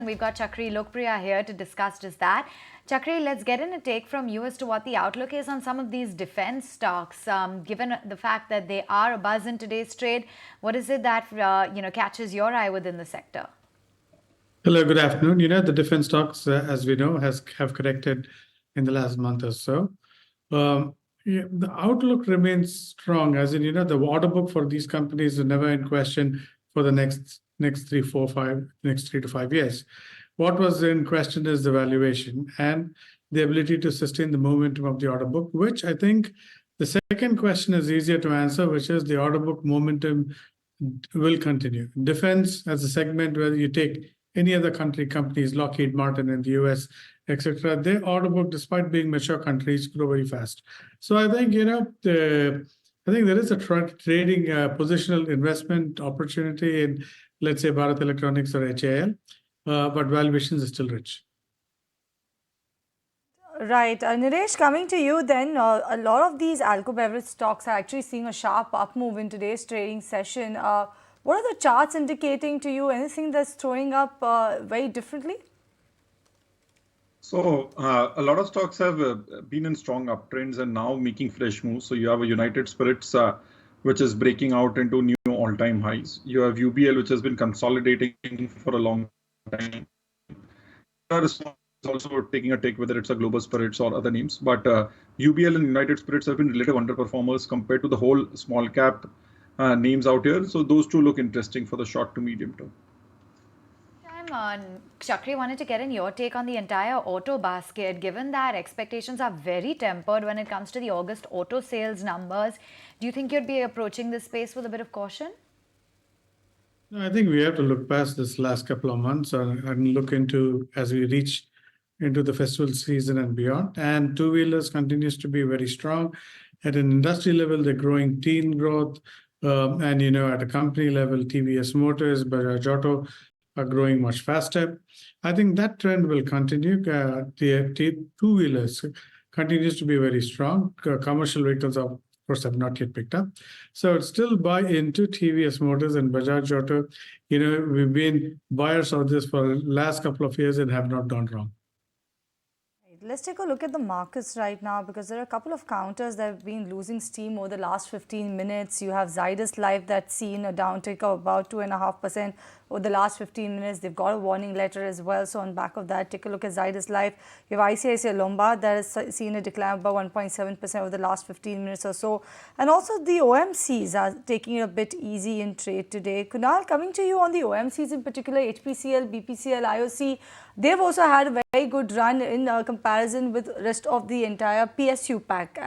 We've got Chakri Lokpriya here to discuss just that. Chakri, let's get in a take from you as to what the outlook is on some of these defense stocks. Given the fact that they are abuzz in today's trade, what is it that catches your eye within the sector? Hello, good afternoon. The defense stocks, as we know, have corrected in the last month or so. The outlook remains strong, as in, the order book for these companies is never in question for the next 3 to 5 years. What was in question is the valuation and the ability to sustain the momentum of the order book, which I think the second question is easier to answer, which is the order book momentum will continue. Defense as a segment, whether you take any other companies, Lockheed Martin in the US, etc., their order book, despite being mature countries, grow very fast. So I think, I think there is a trading positional investment opportunity in, let's say, Bharat Electronics or HAL, but valuations are still rich. Right. Naresh, coming to you then, a lot of these alco beverage stocks are actually seeing a sharp up move in today's trading session. What are the charts indicating to you? Anything that's throwing up very differently? So a lot of stocks have been in strong uptrends and now making fresh moves. So you have a United Spirits, which is breaking out into new all-time highs. You have UBL, which has been consolidating for a long time. Is also taking a take, whether it's a Global Spirits or other names. But UBL and United Spirits have been relative underperformers compared to the whole small cap names out here. So those two look interesting for the short to medium term. Chakri, wanted to get in your take on the entire auto basket, given that expectations are very tempered when it comes to the August auto sales numbers. Do you think you'd be approaching this space with a bit of caution? I think we have to look past this last couple of months and look into as we reach into the festival season and beyond. And two-wheelers continues to be very strong. At an industry level, they're growing teen growth. And, at a company level, TVS Motors, Bajaj Auto are growing much faster. I think that trend will continue. The two-wheelers continues to be very strong. Commercial vehicles of course have not yet picked up. So still buy into TVS Motors and Bajaj Auto. We've been buyers of this for the last couple of years and have not gone wrong. Let's take a look at the markets right now, because there are a couple of counters that have been losing steam over the last 15 minutes. You have Zydus Life that's seen a downtick of about 2.5% over the last 15 minutes. They've got a warning letter as well. So on back of that, take a look at Zydus Life. You have ICICI Lombard that has seen a decline of about 1.7% over the last 15 minutes or so. And also the OMCs are taking it a bit easy in trade today. Kunal, coming to you on the OMCs in particular, HPCL, BPCL, IOC, they've also had a very good run in comparison with rest of the entire PSU pack.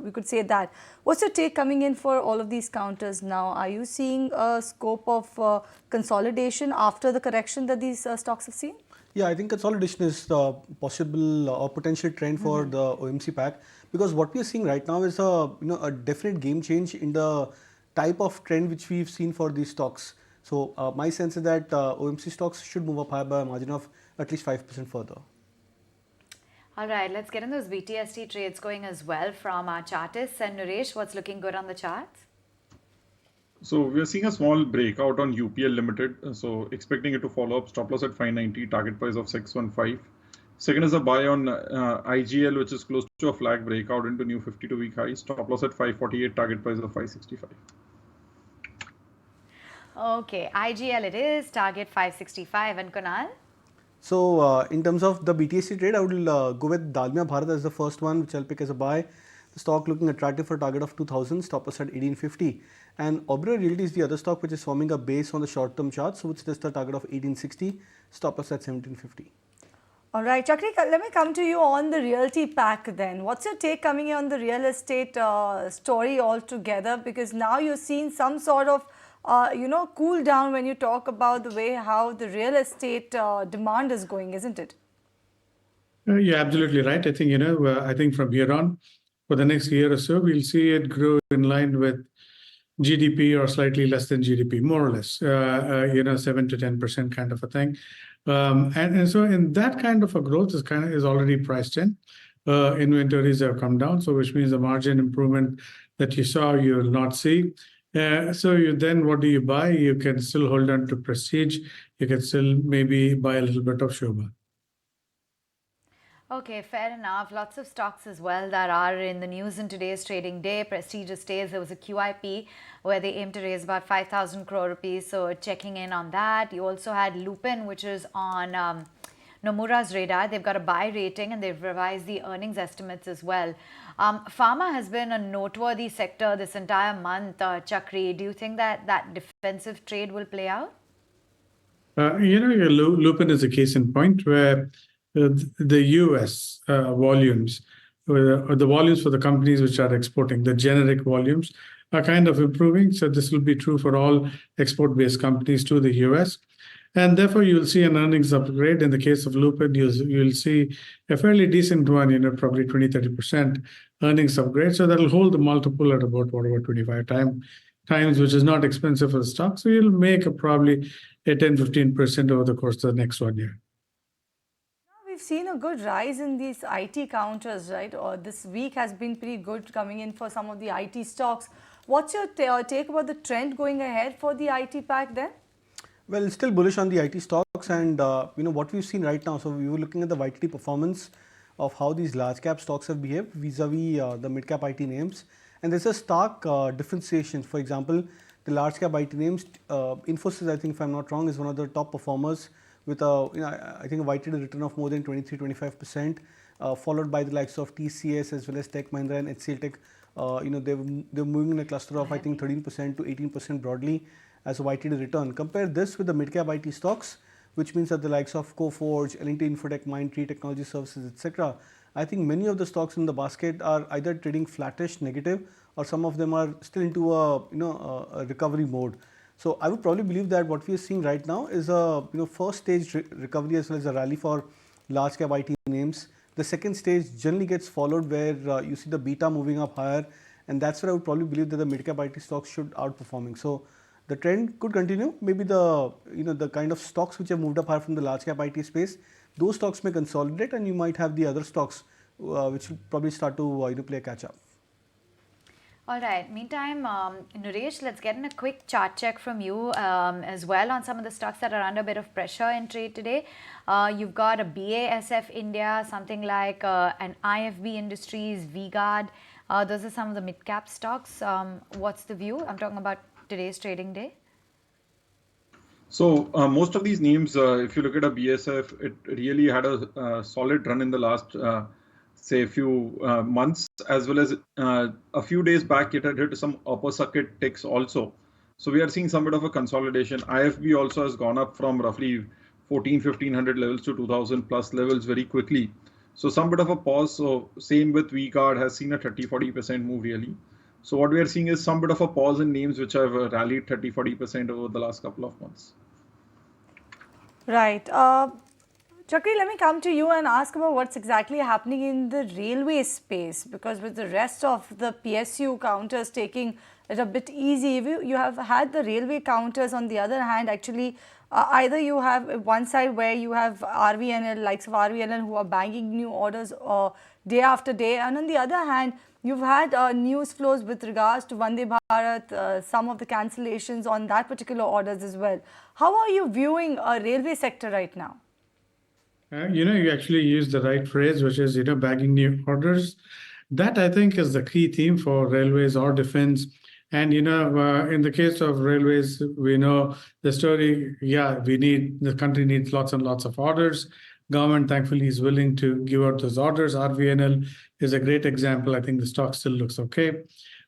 We could say that. What's your take coming in for all of these counters now? Are you seeing a scope of consolidation after the correction that these stocks have seen? Yeah, I think consolidation is the possible or potential trend for the OMC pack, because what we are seeing right now is a definite game change in the type of trend which we've seen for these stocks. So my sense is that OMC stocks should move up higher by a margin of at least 5% further. All right, let's get in those BTST trades going as well from our chartists. And Naresh, what's looking good on the charts? So we're seeing a small breakout on UPL Limited. So expecting it to follow up, stop loss at 590, target price of 615. Second is a buy on IGL, which is close to a flag breakout into new 52-week high, stop loss at 548, target price of 565. Okay, IGL it is, target 565. And Kunal? So in terms of the BTSC trade, I will go with Dalmia Bharat as the first one, which I'll pick as a buy. The stock looking attractive for a target of 2000, stop loss at 1850. And Oberoi Realty is the other stock which is forming a base on the short-term chart, so which is the target of 1860, stop loss at 1750. All right, Chakri, let me come to you on the realty pack then. What's your take coming in on the real estate story altogether? Because now you're seeing some sort of cool down when you talk about the way how the real estate demand is going, isn't it? You're absolutely right. I think, I think from here on, for the next year or so, we'll see it grow in line with GDP or slightly less than GDP, more or less, 7 to 10% kind of a thing. And so in that kind of a growth is already priced in. Inventories have come down, so which means the margin improvement that you saw, you will not see. So then what do you buy? You can still hold on to Prestige. you can still maybe buy a little bit of Shobha. Okay, fair enough. Lots of stocks as well that are in the news in today's trading day. Prestigious days. There was a QIP where they aim to raise about 5,000 crore rupees. So checking in on that. You also had Lupin, which is on Nomura's radar. They've got a buy rating and they've revised the earnings estimates as well. Pharma has been a noteworthy sector this entire month. Chakri, do you think that that defensive trade will play out? Lupin is a case in point where the US volumes, or the volumes for the companies which are exporting, the generic volumes are kind of improving. So this will be true for all export-based companies to the US. And therefore, you will see an earnings upgrade. In the case of Lupin, you'll see a fairly decent one, probably 20-30% earnings upgrade. So that'll hold the multiple at about, 25 times, which is not expensive for the stock. So you'll make probably a 10-15% over the course of the next 1 year. We've seen a good rise in these IT counters, right? Or this week has been pretty good coming in for some of the IT stocks. What's your take about the trend going ahead for the IT pack then? Well, still bullish on the IT stocks, and what we've seen right now. So we were looking at the YTD performance of how these large cap stocks have behaved vis-a-vis the mid cap IT names, and there's a stark differentiation. For example, the large cap IT names, Infosys, I think if I'm not wrong, is one of the top performers with I think a YTD return of more than 23-25%, followed by the likes of TCS as well as Tech Mahindra and HCL Tech. They're moving in a cluster of I think 13% to 18% broadly as a YTD return. Compare this with the mid-cap IT stocks, which means that the likes of Coforge, L&T Infotech, Mindtree Technology Services, etc. I think many of the stocks in the basket are either trading flattish, negative, or some of them are still into a recovery mode. So I would probably believe that what we are seeing right now is a first stage recovery as well as a rally for large cap IT names. The second stage generally gets followed where you see the beta moving up higher, and that's where I would probably believe that the mid cap IT stocks should outperforming. So the trend could continue. Maybe the kind of stocks which have moved up higher from the large cap IT space, those stocks may consolidate, and you might have the other stocks which will probably start to play a catch up. All right. Meantime, Naresh, let's get in a quick chart check from you as well on some of the stocks that are under a bit of pressure in trade today. You've got a BASF India, something like an IFB Industries, V-Guard. Those are some of the mid-cap stocks. What's the view? I'm talking about today's trading day. So most of these names, if you look at a BASF, it really had a solid run in the last say a few months, as well as a few days back it had hit some upper circuit ticks also. So we are seeing some bit of a consolidation. IFB also has gone up from roughly 1500 levels to 2000 plus levels very quickly. So some bit of a pause. So same with V-Guard, has seen a 30-40% move really. So what we are seeing is some bit of a pause in names which have rallied 30-40% over the last couple of months. Right. Chakri, let me come to you and ask about what's exactly happening in the railway space, because with the rest of the PSU counters taking it a bit easy, you have had the railway counters on the other hand actually either you have one side where you have RVNL, likes of RVNL who are bagging new orders day after day, and on the other hand you've had news flows with regards to Vande Bharat, some of the cancellations on that particular orders as well. How are you viewing a railway sector right now? You actually used the right phrase, which is, bagging new orders. That I think is the key theme for railways or defense. And, in the case of railways, we know the story. Yeah, the country needs lots and lots of orders. Government, thankfully, is willing to give out those orders. RVNL is a great example. I think the stock still looks okay.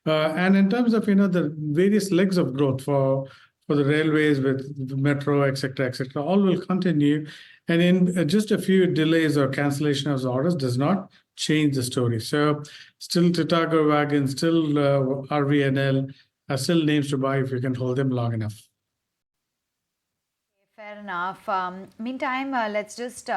And in terms of, the various legs of growth for the railways with the metro, et cetera, all will continue. And in just a few delays or cancellation of the orders does not change the story. So still Titagarh Wagon, still RVNL are still names to buy if you can hold them long enough. Fair enough. Meantime, let's just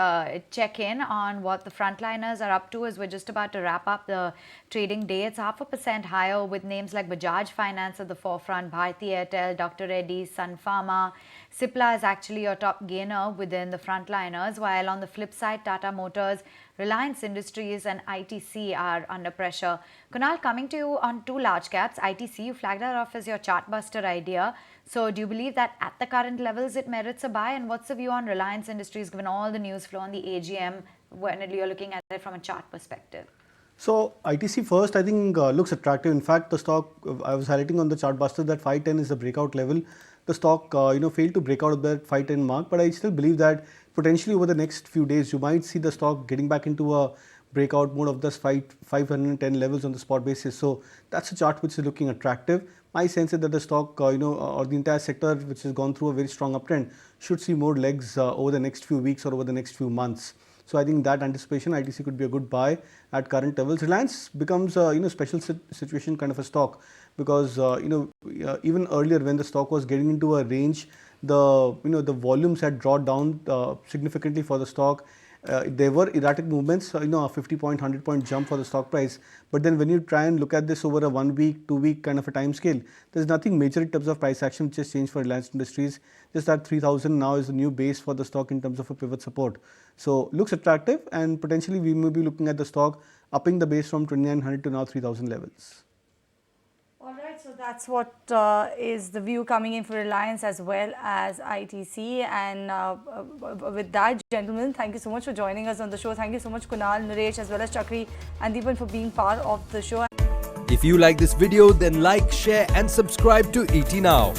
check in on what the frontliners are up to as we're just about to wrap up the trading day. It's 0.5% higher with names like Bajaj Finance at the forefront, Bharti Airtel, Dr. Reddy's, Sun Pharma. Cipla is actually your top gainer within the frontliners, while on the flip side, Tata Motors, Reliance Industries and ITC are under pressure. Kunal, coming to you on two large caps, ITC, you flagged that off as your chartbuster idea. So do you believe that at the current levels it merits a buy? And what's the view on Reliance Industries given all the news flow on the AGM when you're looking at it from a chart perspective? So ITC first, I think looks attractive. In fact, the stock I was highlighting on the chart buster that 510 is the breakout level. The stock failed to break out of that 510 mark, but I still believe that potentially over the next few days you might see the stock getting back into a breakout mode of this 510 levels on the spot basis. So that's a chart which is looking attractive. My sense is that the stock or the entire sector which has gone through a very strong uptrend should see more legs over the next few weeks or over the next few months. So I think that anticipation ITC could be a good buy at current levels. Reliance becomes special situation kind of a stock because even earlier when the stock was getting into a range, the volumes had dropped down significantly for the stock. There were erratic movements, a 50 point, 100 point jump for the stock price. But then when you try and look at this over a 1 week, 2 week kind of a time scale, there's nothing major in terms of price action which has changed for Reliance Industries. Just that 3000 now is the new base for the stock in terms of a pivot support. So looks attractive, and potentially we may be looking at the stock upping the base from 2900 to now 3000 levels. All right, so that's what is the view coming in for Reliance as well as ITC. And with that, gentlemen, thank you so much for joining us on the show. Thank you so much, Kunal, Naresh, as well as Chakri and Deepan for being part of the show. If you like this video, then like, share and subscribe to ET Now.